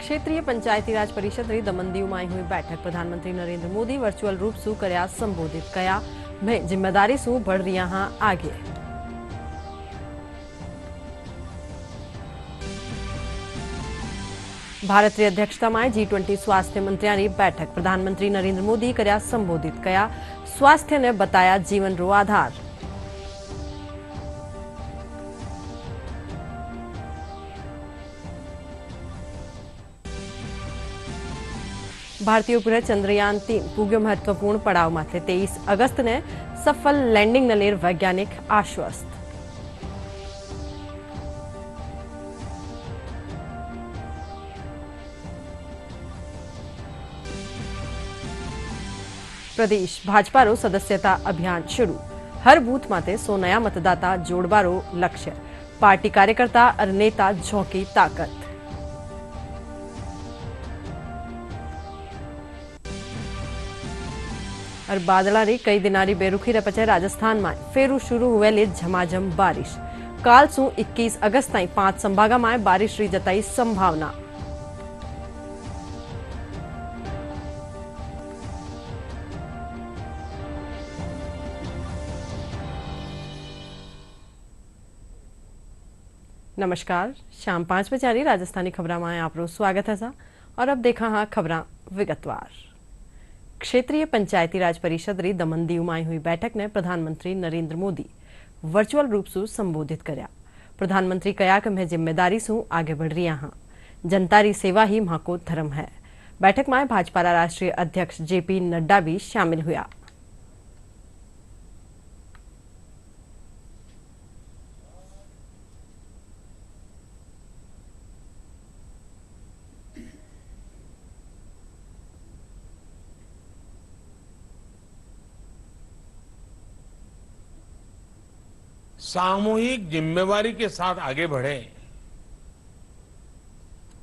क्षेत्रीय पंचायती राज परिषद री दमन-दीव में हुई बैठक प्रधानमंत्री नरेंद्र मोदी वर्चुअल रूप से कर्या संबोधित कया मैं जिम्मेदारी से बढ़ रहा हाँ आगे। भारत की अध्यक्षता में G20 स्वास्थ्य मंत्रियों की बैठक प्रधानमंत्री नरेंद्र मोदी कर्या संबोधित कया स्वास्थ्य ने बताया जीवन रो आधार। भारतीय उपग्रह चंद्रयान 3 पूग्यो महत्वपूर्ण पड़ाव माथे 23 अगस्त ने सफल लैंडिंग नलेर वैज्ञानिक आश्वस्त। प्रदेश भाजपा रो सदस्यता अभियान शुरू हर बूथ माते 100 नया मतदाता जोड़बारो लक्ष्य पार्टी कार्यकर्ता और नेता झोंकी ताकत। और बादलारी कई दिनारी बेरुखी रे पचे राजस्थान में फेरू शुरू हुए ले झमाझम बारिश काल सु 21 अगस्त ताई 5 संभागा में बारिश री जताई संभावना। नमस्कार, शाम 5 बजे आ रही राजस्थानी खबरा में आपरो स्वागत है और अब देखा हाँ खबरा विगतवार। क्षेत्रीय पंचायती राज परिषद री दमन-दीव में हुई बैठक ने प्रधानमंत्री नरेंद्र मोदी वर्चुअल रूप से संबोधित कर्या। प्रधानमंत्री कहा कि मैं जिम्मेदारी से आगे बढ़ रहा हाँ जनता री सेवा ही मां को धर्म है। बैठक में भाजपा राष्ट्रीय अध्यक्ष JP नड्डा भी शामिल हुआ। सामूहिक जिम्मेवारी के साथ आगे बढ़े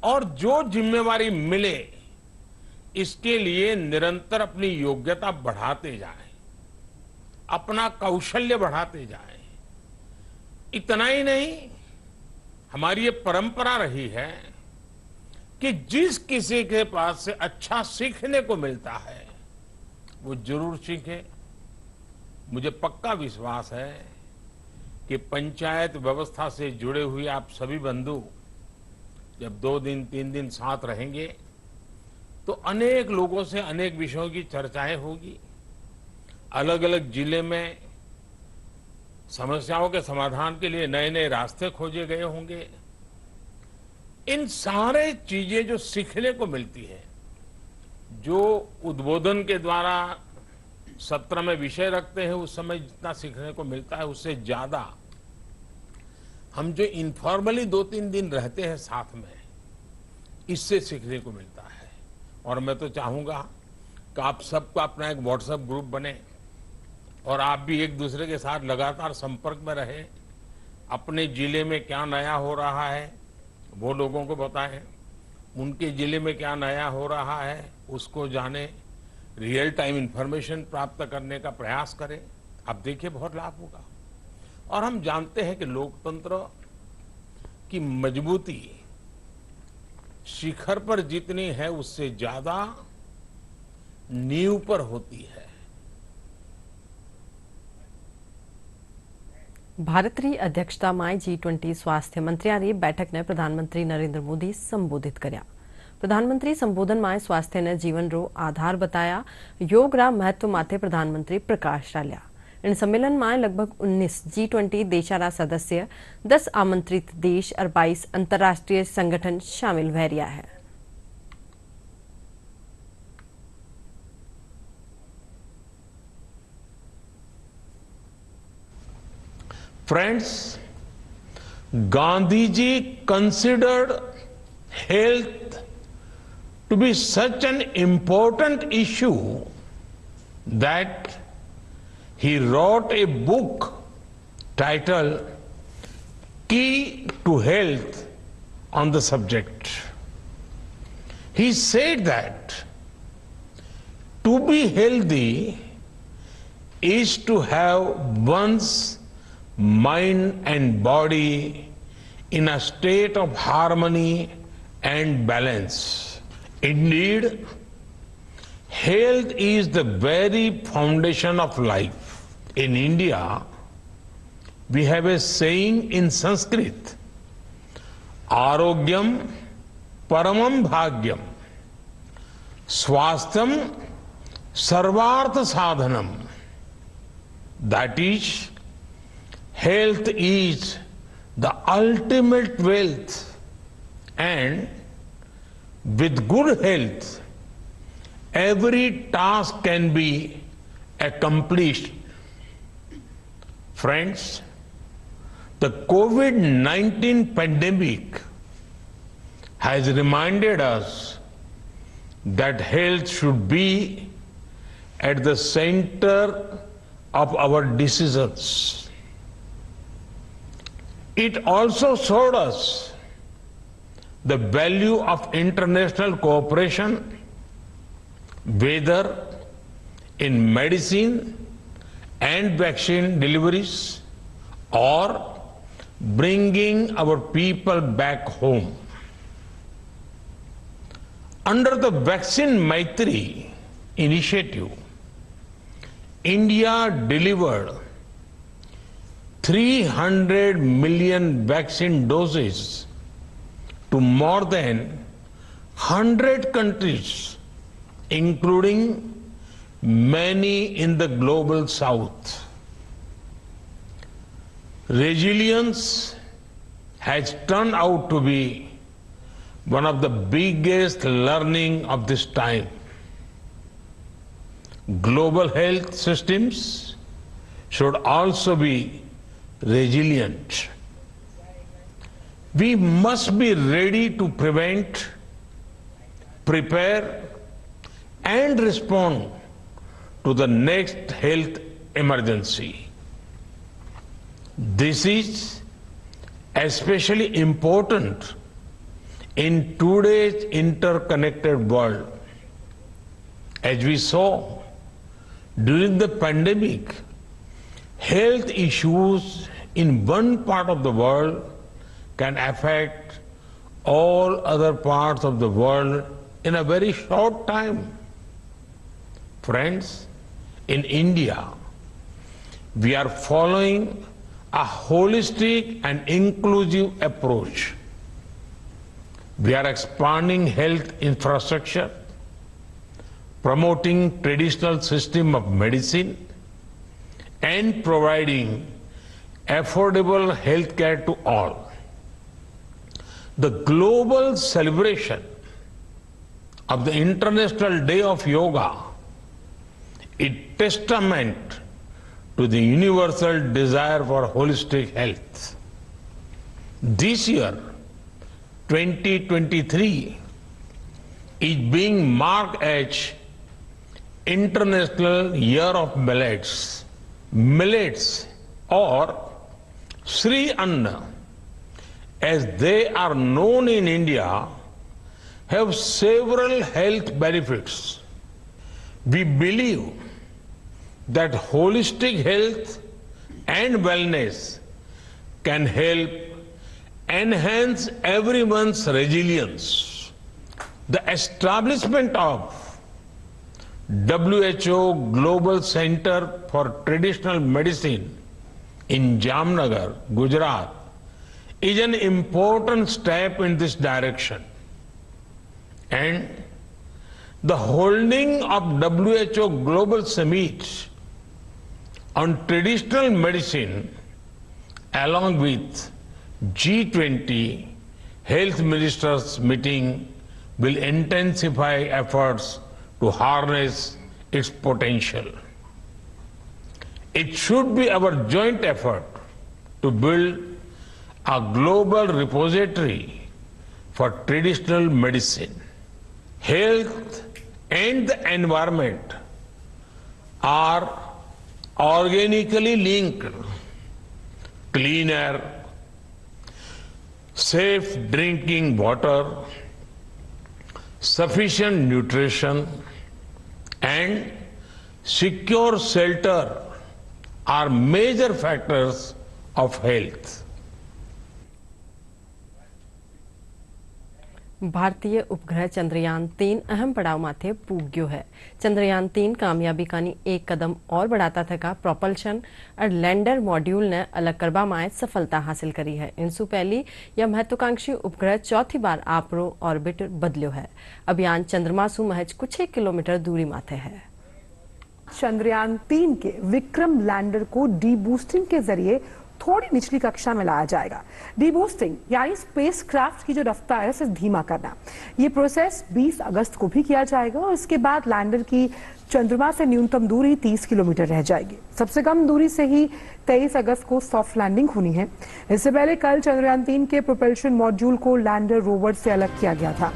और जो जिम्मेवारी मिले इसके लिए निरंतर अपनी योग्यता बढ़ाते जाएं, अपना कौशल्य बढ़ाते जाएं। इतना ही नहीं, हमारी ये परंपरा रही है कि जिस किसी के पास से अच्छा सीखने को मिलता है वो जरूर सीखे। मुझे पक्का विश्वास है कि पंचायत व्यवस्था से जुड़े हुए आप सभी बंधु जब 2 दिन 3 दिन साथ रहेंगे तो अनेक लोगों से अनेक विषयों की चर्चाएं होगी। अलग अलग जिले में समस्याओं के समाधान के लिए नए नए रास्ते खोजे गए होंगे। इन सारे चीजें जो सीखने को मिलती है, जो उद्बोधन के द्वारा सत्र में विषय रखते हैं उस समय जितना सीखने को मिलता है उससे ज्यादा हम जो इनफॉर्मली 2-3 दिन रहते हैं साथ में इससे सीखने को मिलता है। और मैं तो चाहूंगा कि आप सबका अपना एक व्हाट्सएप ग्रुप बने और आप भी एक दूसरे के साथ लगातार संपर्क में रहे। अपने जिले में क्या नया हो रहा है वो लोगों को बताएं, उनके जिले में क्या नया हो रहा है उसको जाने, रियल टाइम इंफॉर्मेशन प्राप्त करने का प्रयास करें। अब देखिए बहुत लाभ होगा। और हम जानते हैं कि लोकतंत्र की मजबूती शिखर पर जितनी है उससे ज्यादा नींव पर होती है। भारत की अध्यक्षता में G20 स्वास्थ्य मंत्रियों की बैठक ने प्रधानमंत्री नरेंद्र मोदी संबोधित कर्या। प्रधानमंत्री संबोधन में स्वास्थ्य ने जीवन रो आधार बताया योग रा महत्व माथे प्रधानमंत्री प्रकाश डाल्या। इन सम्मेलन में लगभग 19 G20 देशारा सदस्य 10 आमंत्रित देश और 22 अंतर्राष्ट्रीय संगठन शामिल हो रहा है। Friends, Gandhi ji considered health to be such an important issue that he wrote a book titled Key to Health on the subject. He said that to be healthy is to have one's mind and body in a state of harmony and balance. Indeed, health is the very foundation of life. In India, we have a saying in Sanskrit, Arogyam Paramam Bhagyam, Swastham Sarvartha Sadhanam. That is, health is the ultimate wealth, and with good health, every task can be accomplished. Friends, the COVID-19 pandemic has reminded us that health should be at the center of our decisions. It also showed us the value of international cooperation, whether in medicine and vaccine deliveries or bringing our people back home. Under the Vaccine Maitri initiative, India delivered 300 million vaccine doses to more than 100 countries, including many in the global south. Resilience has turned out to be one of the biggest learning of this time. Global health systems should also be resilient. We must be ready to prevent, prepare, and respond to the next health emergency. This is especially important in today's interconnected world. As we saw during the pandemic, health issues in one part of the world can affect all other parts of the world in a very short time. Friends, in India, we are following a holistic and inclusive approach. We are expanding health infrastructure, promoting traditional system of medicine, and providing affordable health care to all. The global celebration of the International Day of Yoga is testament to the universal desire for holistic health. This year, 2023, is being marked as International Year of Millets. Millets, or Sri Anna, as they are known in India, have several health benefits. We believe that holistic health and wellness can help enhance everyone's resilience. The establishment of WHO Global Center for Traditional Medicine in Jamnagar, Gujarat, is an important step in this direction. And the holding of WHO Global Summit on Traditional Medicine along with G20 Health Ministers meeting will intensify efforts to harness its potential. It should be our joint effort to build a global repository for traditional medicine. Health and the environment are organically linked. Clean air, safe drinking water, sufficient nutrition, and secure shelter are major factors of health. ભારતીય ઉપગ્રહ ચંદ્રયાન-3 અહમ પડાવ માથે પૂગ્યો है। चंद्रयान-3 कामयाबी कानी एक कदम और बढ़ाता थका प्रोपल्शन और लैंडर मॉड्यूल ने अलग करवा में सफलता हासिल करी है। इनसु पहली यह महत्वाकांक्षी उपग्रह चौथी बार आपरो ऑर्बिट बदल्यो है। अभियान चंद्रमा सु महज कुछ 1 किलोमीटर दूरी माथे है। चंद्रयान-3 के विक्रम लैंडर को डीबूस्टिंग के जरिए थोड़ी निचली कक्षा में लाया जाएगा। डीबूस्टिंग यानी स्पेसक्राफ्ट की जो रफ्तार है उसे धीमा करना। ये प्रोसेस 20 अगस्त को भी किया जाएगा और इसके बाद लैंडर की चंद्रमा से न्यूनतम दूरी 30 किलोमीटर रह जाएगी। सबसे कम दूरी से ही 23 अगस्त को सॉफ्ट लैंडिंग होनी है। इससे पहले कल चंद्रयान-3 के प्रोपल्शन मॉड्यूल को लैंडर रोवर से अलग किया गया था।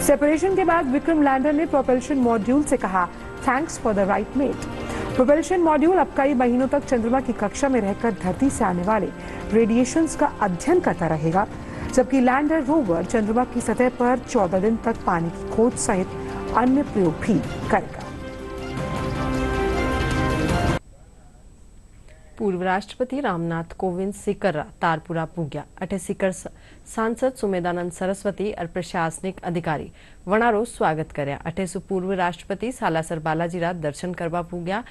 सेपरेशन के बाद विक्रम लैंडर ने प्रोपल्शन मॉड्यूल से कहा, thanks for the ride mate. Propulsion module अब कई महीनों तक चंद्रमा की कक्षा में रहकर धरती से आने वाले रेडिएशंस का अध्ययन करता रहेगा, जबकि लैंडर रोवर चंद्रमा की सतह पर 14 दिन तक पानी की खोज सहित अन्य प्रयोग भी करेगा। पूर्व राष्ट्रपति रामनाथ कोविंद सीकर तारपुरा पूग्या। अठे सीकर सांसद सुमेधानंद सरस्वती और प्रशासनिक अधिकारी वणारो स्वागत कर्या। अठे सु पूर्व राष्ट्रपति सालासर बालाजी रा दर्शन करवा पूग्या।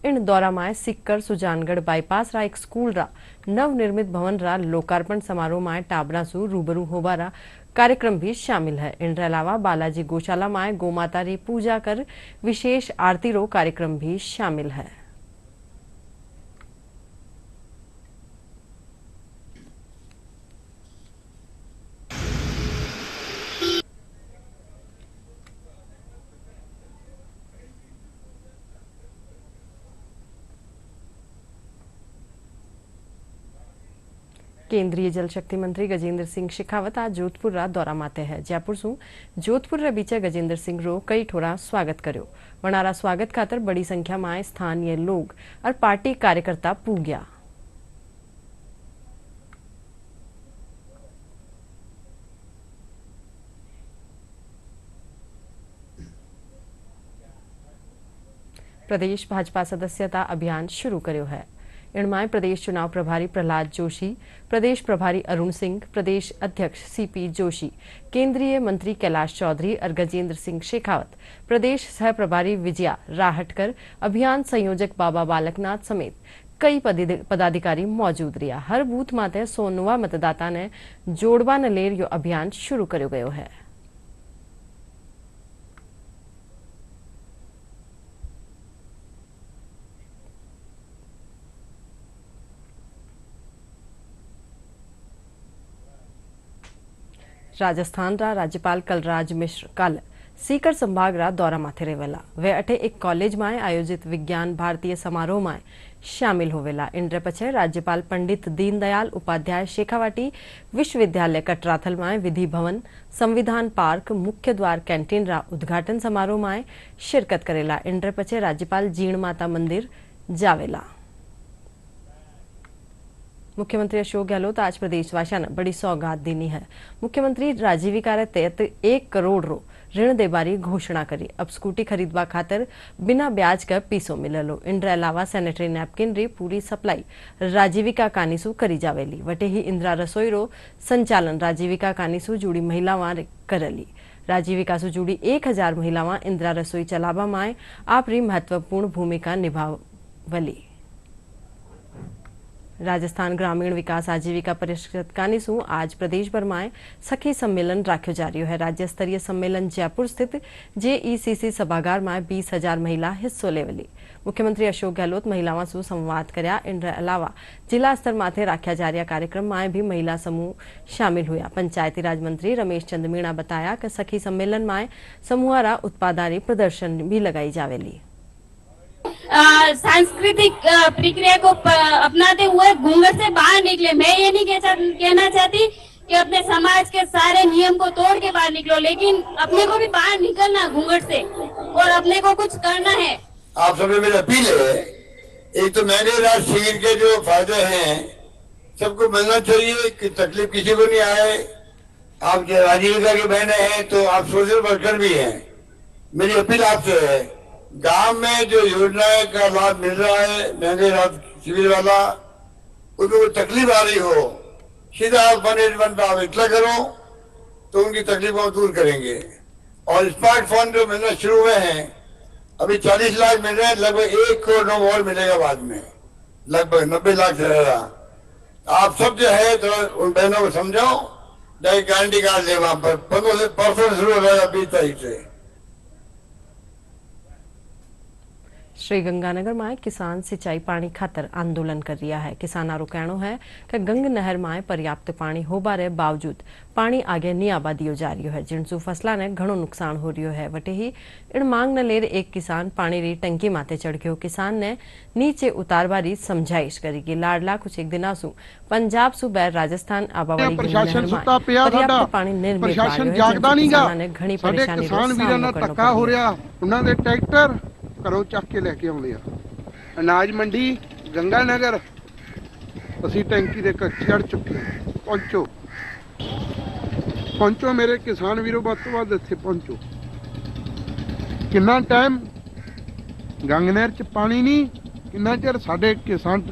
इन दौरा में सीकर सुजानगढ़ बाईपास रा एक स्कूल रा नवनिर्मित भवन रा लोकार्पण समारोह में टाबरा सु रूबरू होबारा कार्यक्रम भी शामिल है। इन अलावा बालाजी गौशाला में गोमाता री पूजा कर विशेष आरती रो कार्यक्रम भी शामिल है। केंद्रीय जल शक्ति मंत्री गजेंद्र सिंह शेखावत आज जोधपुर रा दौरा माते है। जयपुर सु जोधपुर रे बीचे गजेंद्र सिंह रो कई ठोरा स्वागत कर्यो। वनारा स्वागत खातर बड़ी संख्या में स्थानीय लोग और पार्टी कार्यकर्ता पूग्या। प्रदेश भाजपा सदस्यता अभियान शुरू कर्यो है। इनमें प्रदेश चुनाव प्रभारी प्रहलाद जोशी, प्रदेश प्रभारी अरुण सिंह, प्रदेश अध्यक्ष सीपी जोशी, केंद्रीय मंत्री कैलाश चौधरी और गजेंद्र सिंह शेखावत, प्रदेश सह प्रभारी विजया राहटकर, अभियान संयोजक बाबा बालकनाथ समेत कई पदाधिकारी मौजूद रहा। हर बूथ माथे 100 नवा मतदाता ने जोड़वा न लेर यो अभियान शुरू कर्यो गयो है। राजस्थान रा राज्यपाल कलराज मिश्र कल सीकर संभाग रा दौरा माथे रेवेला। वे अठे एक कॉलेज में आयोजित विज्ञान भारतीय समारोह में शामिल होवेला। इनरे पछे राज्यपाल पंडित दीनदयाल उपाध्याय शेखावाटी विश्वविद्यालय कटराथल में विधि भवन, संविधान पार्क, मुख्य द्वार कैंटीन रा उद्घाटन समारोह में शिरकत करेला। इनरे पछे राज्यपाल जीण माता मंदिर जावेला। मुख्यमंत्री अशोक गहलोत आज प्रदेशवासियों ने बड़ी सौगात देनी है। मुख्यमंत्री राजीविका रे तहत 1 करोड़ रो ऋण देबारी घोषणा करी। अब स्कूटी खरीदवा खातर बिना ब्याज का पीसो मिललो। इनरे अलावा सैनिटरी नैपकिन री पूरी सप्लाई राजीविका कानीसु करी जावेली। वटे ही इंदिरा रसोई रो संचालन राजीविका कानीसु जुड़ी महिलावां करली। राजीविका सु जुड़ी 1000 महिलावां इंदिरा रसोई चलावा में आपरी महत्वपूर्ण भूमिका निभावली। राजस्थान ग्रामीण विकास आजीविका परिषद कानीसु आज प्रदेश भर में सखी सम्मेलन राख्यो जा रह्यो है। राज्य स्तरीय सम्मेलन जयपुर स्थित जेईसीसी सभागार में 20,000 महिला हिस्सो लेवली। मुख्यमंत्री अशोक गहलोत महिलाओं से संवाद कर्या। इनके अलावा जिला स्तर माथे राख्या जा रहा कार्यक्रम में भी महिला समूह शामिल हुआ। पंचायती राज मंत्री रमेश चंद मीणा बताया कि सखी सम्मेलन में समूहारा उत्पादारी प्रदर्शन भी लगाई जावेली। सांस्कृतिक प्रक्रिया को अपनाते हुए घूंघट से बाहर निकले। मैं ये नहीं कहना चाहती कि अपने समाज के सारे नियम को तोड़ के बाहर निकलो, लेकिन अपने को भी बाहर निकलना घूंघट से और अपने को कुछ करना है। आप सबसे मेरी अपील है, एक तो मैंने राज शिविर के जो फायदे हैं सबको मिलना चाहिए कि तकलीफ किसी को नहीं आए। आप राजीविका के बहने हैं तो आप सोशल वर्कर भी हैं। मेरी अपील आपसे है, गांव में जो योजनाएं का लाभ मिल रहा है महंगे राज शिविर वाला, उनको तकलीफ आ रही हो, सीधा आप 181 पे आप इतला करो तो उनकी तकलीफों को दूर करेंगे। और स्मार्टफोन जो मिलना शुरू हुए हैं, अभी 40 लाख मिल रहे हैं, लगभग 1 करोड़ और मिलेगा बाद में, लगभग 90 लाख रहेगा। आप सब जो है तो उन बहनों को समझाओ, जाके गारंटी कार्ड ले वहां पर 15 से परसों शुरू हो जाएगा 20 तारीख से। श्रीगंगानगर में किसान सिंचाई पानी खातर आंदोलन कर रहा है। किसानों कहना है कि गंग नहर में पर्याप्त पानी होबारे बावजूद पानी आगे नहीं आवा दियो जा रही है, जिनसू फसला ने घणो नुकसान हो रही है। वटे ही इन मांग न लेर एक किसान पानी री टंकी माथे चढ़ गयो। किसान ने नीचे उतारवारी समझाइश करी। लाडला कुछ एक दिन सु पंजाब सु बैर राजस्थान आवावाड़ी प्रशासन सुता पिया पर्याप्त पानी नहीं मिल पा प्रशासन रहा है, जागदा नहीं गा। ने घणी ਸਾਡੇ परेशानी ਕਿਸਾਨ ਵੀਰਾਂ ਨਾਲ ਧੱਕਾ ਹੋ ਰਿਹਾ, ਉਹਨਾਂ ਦੇ ਟਰੈਕਟਰ ਘਰੋਂ ਚੱਕ ਕੇ ਲੈ ਕੇ ਆਉਂਦੇ ਆ। ਅਨਾਜ ਮੰਡੀ ਗੰਗਾਨਗਰ ਅਸੀਂ ਟੈਂਕੀ ਦੇ ਚੜ ਚੁੱਕੇ ਹਾਂ। ਪਹੁੰਚੋ ਮੇਰੇ ਕਿਸਾਨ ਵੀਰੋ, ਵੱਧ ਤੋਂ ਵੱਧ ਇੱਥੇ ਪਹੁੰਚੋ। ਕਿੰਨਾ ਟਾਈਮ ਗੰਗਨਹਿਰ ਚ ਪਾਣੀ ਨਹੀਂ, ਕਿੰਨਾ ਚਿਰ ਸਾਡੇ ਕਿਸਾਨ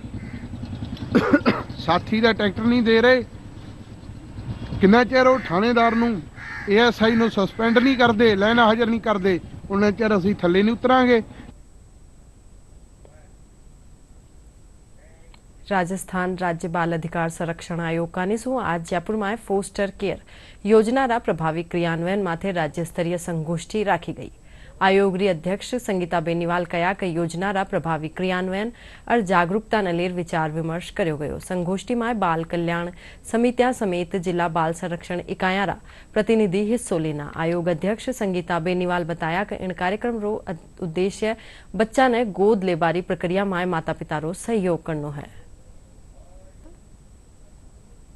ਸਾਥੀ ਦਾ ਟਰੈਕਟਰ ਨਹੀਂ ਦੇ ਰਹੇ, ਕਿੰਨਾ ਚਿਰ ਉਹ ਥਾਣੇਦਾਰ ਨੂੰ ASI ਨੂੰ ਸਸਪੈਂਡ ਨਹੀਂ ਕਰਦੇ, ਲੈਣ ਹਾਜ਼ਰ ਨਹੀਂ ਕਰਦੇ, ਉਹਨਾਂ ਚਿਰ ਅਸੀਂ ਥੱਲੇ ਨਹੀਂ ਉਤਰਾਂਗੇ। राजस्थान राज्य बाल अधिकार संरक्षण आयोग का आज जयपुर में फोस्टर केयर योजना रा प्रभावी क्रियान्वयन माथे राज्य स्तरीय संगोष्ठी राखी गई। आयोग री अध्यक्ष संगीता बेनीवाल कया कि योजना रा प्रभावी क्रियान्वयन और जागरूकता न लेर विचार विमर्श कर्यो गयो। संगोष्ठी में बाल कल्याण समितियां समेत जिला बाल संरक्षण इकाइयां रा प्रतिनिधि हिस्सों लेना। आयोग अध्यक्ष संगीता बेनीवाल बताया कि इन कार्यक्रम रो उद्देश्य बच्चा ने गोद लेबारी प्रक्रिया में माता पिता रो सहयोग करनो है।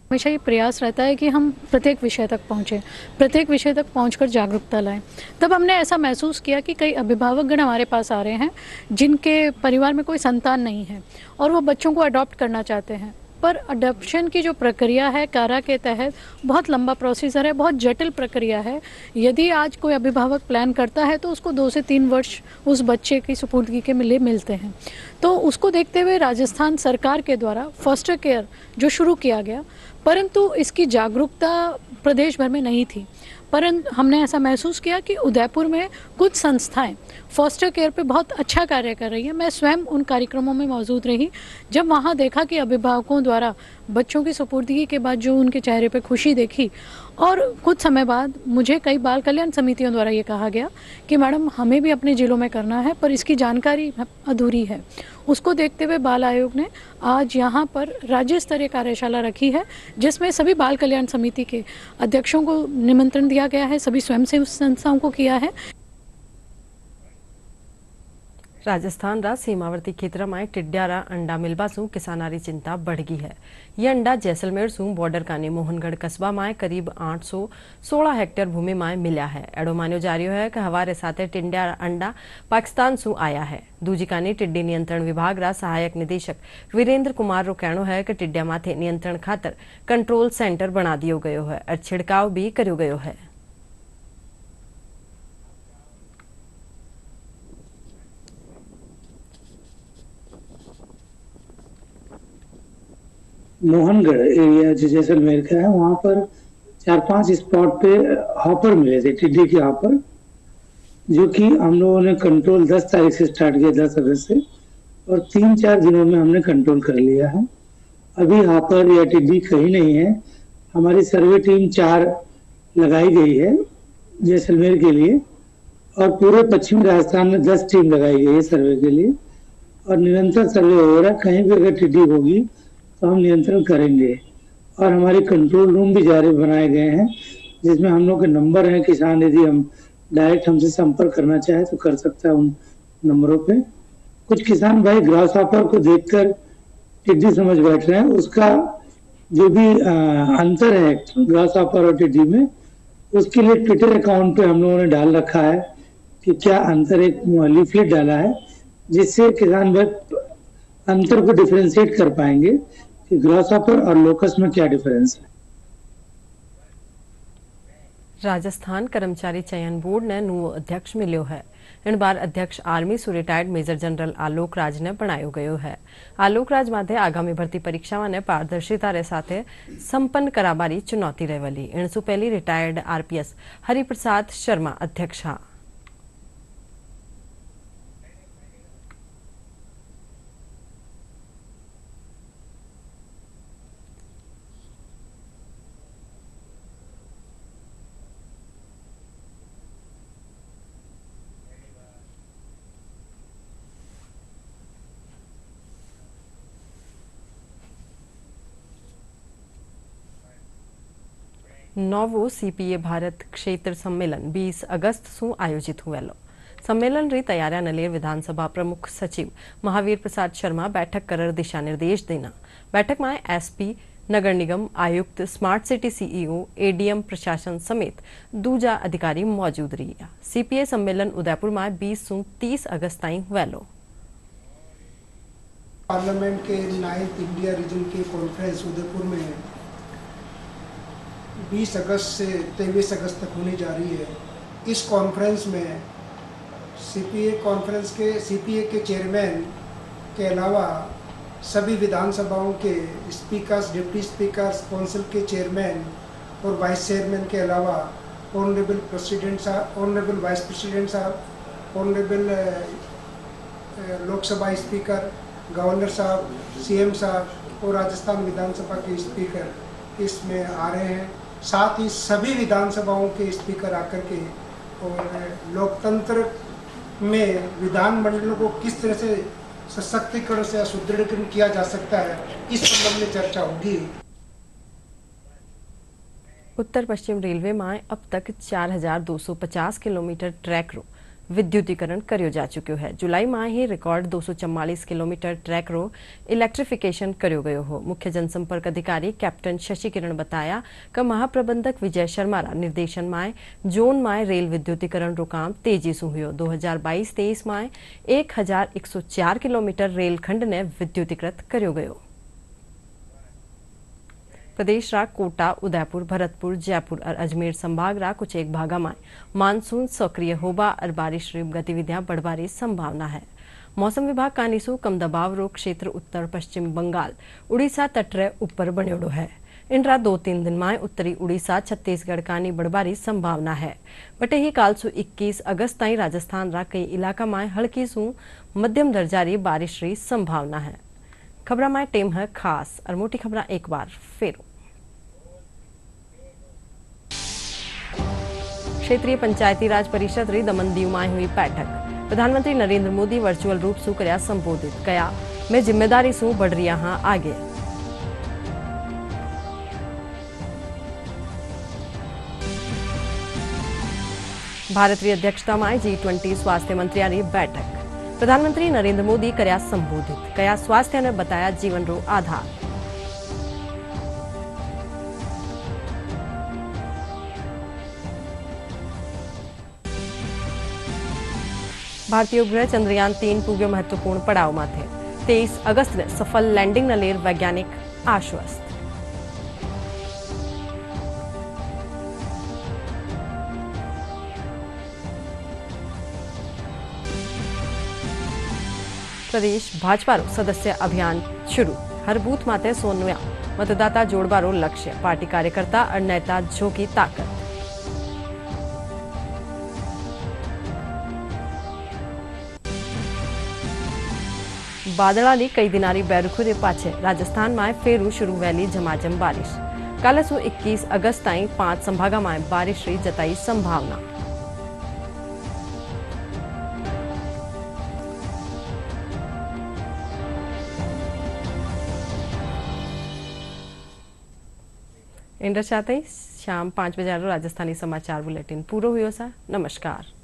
हमेशा ये प्रयास रहता है कि हम प्रत्येक विषय तक पहुँचें, प्रत्येक विषय तक पहुंचकर जागरूकता लाएं। तब हमने ऐसा महसूस किया कि कई अभिभावकगण हमारे पास आ रहे हैं जिनके परिवार में कोई संतान नहीं है और वो बच्चों को अडॉप्ट करना चाहते हैं, पर अडॉप्शन की जो प्रक्रिया है कारा के तहत बहुत लंबा प्रोसीजर है, बहुत जटिल प्रक्रिया है। यदि आज कोई अभिभावक प्लान करता है तो उसको 2 से 3 वर्ष उस बच्चे की सुपुर्दगी के लिए मिलते हैं। तो उसको देखते हुए राजस्थान सरकार के द्वारा फॉस्टर केयर जो शुरू किया गया, परंतु इसकी जागरूकता प्रदेश भर में नहीं थी। परंतु हमने ऐसा महसूस किया कि उदयपुर में कुछ संस्थाएं फॉस्टर केयर पे बहुत अच्छा कार्य कर रही हैं। मैं स्वयं उन कार्यक्रमों में मौजूद रही। जब वहाँ देखा कि अभिभावकों द्वारा बच्चों की सुपुर्दगी के बाद जो उनके चेहरे पे खुशी देखी, और कुछ समय बाद मुझे कई बाल कल्याण समितियों द्वारा ये कहा गया कि मैडम हमें भी अपने जिलों में करना है पर इसकी जानकारी अधूरी है। उसको देखते हुए बाल आयोग ने आज यहाँ पर राज्य स्तरीय कार्यशाला रखी है, जिसमें सभी बाल कल्याण समिति के अध्यक्षों को निमंत्रण दिया गया है, सभी स्वयंसेवी संस्थाओं को किया है। राजस्थान रा सीमावर्ती क्षेत्र में टिड्डियारा अंडा मिलबा सु किसानारी चिंता बढ़ गई है। ये अंडा जैसलमेर सु बॉर्डर कानी मोहनगढ़ कस्बा में करीब 816 हेक्टेयर भूमि में मिला है। एडो मान्यो जा रही है कि हवारे साथे टिड्डियारा अंडा पाकिस्तान सु आया है। दूजी कानी टिड्डी नियंत्रण विभाग रा सहायक निदेशक वीरेंद्र कुमार रो कहनो है कि टिड्डिया माथे नियंत्रण खातर कंट्रोल सेंटर बना दियो गयो है और छिड़काव भी कर्यो गयो है। मोहनगढ़ एरिया जो जैसलमेर का है, वहां पर 4-5 स्पॉट पे हॉपर मिले थे, टिड्डी के हॉपर, जो कि हम लोगों ने कंट्रोल 10 तारीख से स्टार्ट किया, 10 अगस्त से, और 3-4 दिनों में हमने कंट्रोल कर लिया है। अभी हॉपर या टिड्डी कहीं नहीं है। हमारी सर्वे टीम 4 लगाई गई है जैसलमेर के लिए, और पूरे पश्चिमी राजस्थान में 10 टीम लगाई गई है सर्वे के लिए, और निरंतर सर्वे हो रहा है। कहीं भी अगर टिड्डी होगी तो हम नियंत्रण करेंगे। और हमारे कंट्रोल रूम भी जारी बनाए गए हैं, जिसमें हम लोग के नंबर हैं। किसान यदि हम डायरेक्ट हमसे संपर्क करना चाहे तो कर सकता है उन नंबरों पे। कुछ किसान भाई ग्रास हॉपर को देखकर टिड्डी समझ बैठ रहे हैं। उसका जो भी अंतर है ग्रास हॉपर और टिड्डी में, उसके लिए ट्विटर अकाउंट पे हम लोगों ने डाल रखा है कि क्या अंतर, एक लीफलेट डाला है जिससे किसान भाई अंतर को डिफरेंशिएट कर पाएंगे कि ग्रास हॉपर और लोकस में क्या डिफरेंस है। राजस्थान कर्मचारी चयन बोर्ड ने नवो अध्यक्ष मिलो है। इन बार अध्यक्ष आर्मी सु retired major general Alok Raj ने बनायो गयो है। आलोक राज माथे आगामी भर्ती परीक्षा ने पारदर्शिता रे साथे संपन्न कराबारी चुनौती रहेली। इनसु पहली रिटायर्ड आरपीएस हरिप्रसाद शर्मा अध्यक्ष हा। नौवो सीपीए भारत क्षेत्र सम्मेलन 20 अगस्त सु आयोजित हुएलो। सम्मेलन री तैयारियां नलेर विधानसभा प्रमुख सचिव महावीर प्रसाद शर्मा बैठक कर दिशा निर्देश देना। बैठक में एसपी नगर निगम आयुक्त स्मार्ट सिटी सीईओ एडीएम प्रशासन समेत दूजा अधिकारी मौजूद रही। सीपीए सम्मेलन उदयपुर में 20 सु 30 अगस्त ताईं हुएलो। पार्लियामेंट के 9th इंडिया रीजन के कॉन्फ्रेंस उदयपुर में 20 अगस्त से 23 अगस्त तक होने जा रही है। इस कॉन्फ्रेंस में सीपीए के चेयरमैन के अलावा सभी विधानसभाओं के स्पीकर्स, डिप्टी स्पीकर्स, काउंसिल के चेयरमैन और वाइस चेयरमैन के अलावा ऑनरेबल प्रेसिडेंट साहब, ऑनरेबल वाइस प्रेसिडेंट साहब, ऑनरेबल लोकसभा स्पीकर, गवर्नर साहब, सीएम साहब और राजस्थान विधानसभा के स्पीकर इसमें आ रहे हैं। साथ ही सभी विधानसभाओं के स्पीकर आकर के और लोकतंत्र में विधानमंडलों को किस तरह से सशक्तिकरण से सुदृढ़ीकरण किया जा सकता है, इस संबंध में चर्चा होगी। उत्तर पश्चिम रेलवे में अब तक 4250 किलोमीटर ट्रैक रो विद्युतीकरण कर्यो जा चुक्यो है। जुलाई में ही रिकॉर्ड 244 किलोमीटर ट्रैक रो इलेक्ट्रिफिकेशन कर्यो गयो हो। मुख्य जनसंपर्क अधिकारी कैप्टन शशि किरण बताया कि महाप्रबंधक विजय शर्मा निर्देशन में जोन में रेल विद्युतीकरण रो काम तेजी से हुयो। 2022-23 में 1104 किलोमीटर रेलखंड ने विद्युतीकृत कर्यो गयो। प्रदेश रा कोटा, उदयपुर, भरतपुर, जयपुर और अजमेर संभाग रा कुछ एक भागा में मानसून सक्रिय होबा और बारिश री गतिविधियां बढ़वारी संभावना है। मौसम विभाग कानीसु कम दबाव रो क्षेत्र उत्तर पश्चिम बंगाल, उड़ीसा तट रे ऊपर बन्योड़ो है। इन रा 2-3 दिन में उत्तरी उड़ीसा, छत्तीसगढ़ कानी बढ़वारी संभावना है। बटे ही काल सु 21 अगस्त ताई राजस्थान रा कई इलाका में हल्की सु मध्यम दर्जारी बारिश री संभावना है। खबरा में टेम है खास और मोटी खबरा एक बार फिर। क्षेत्रीय पंचायती राज परिषद री दमन दीव में हुई बैठक। प्रधानमंत्री नरेंद्र मोदी वर्चुअल रूप से करया संबोधित। कया मैं जिम्मेदारी से बढ़ रही हाँ आगे। भारत की अध्यक्षता में G20 स्वास्थ्य मंत्रियों की बैठक। प्रधानमंत्री नरेंद्र मोदी करया संबोधित। कया स्वास्थ्य ने बताया जीवन रो आधार। भारतीय उपग्रह चंद्रयान 3 पूग्यो महत्वपूर्ण पड़ाव माथे। 23 अगस्त ने सफल लैंडिंग नलेर वैज्ञानिक आश्वस्त। प्रदेश भाजपा रो सदस्य अभियान शुरू। हर बूथ माते 100 मतदाता जोड़बारो लक्ष्य। पार्टी कार्यकर्ता और नेता झोंकी ताकत। बादळाली कई दिनारी बैरखुरे पाछे राजस्थान में फेरू शुरू वैली झमाझम बारिश। काले सु 21 अगस्त ताईं 5 संभागा में बारिश री जताई संभावना। इंडर चाहते शाम 5 बजे राजस्थानी समाचार बुलेटिन पूरो हुयो सा। नमस्कार।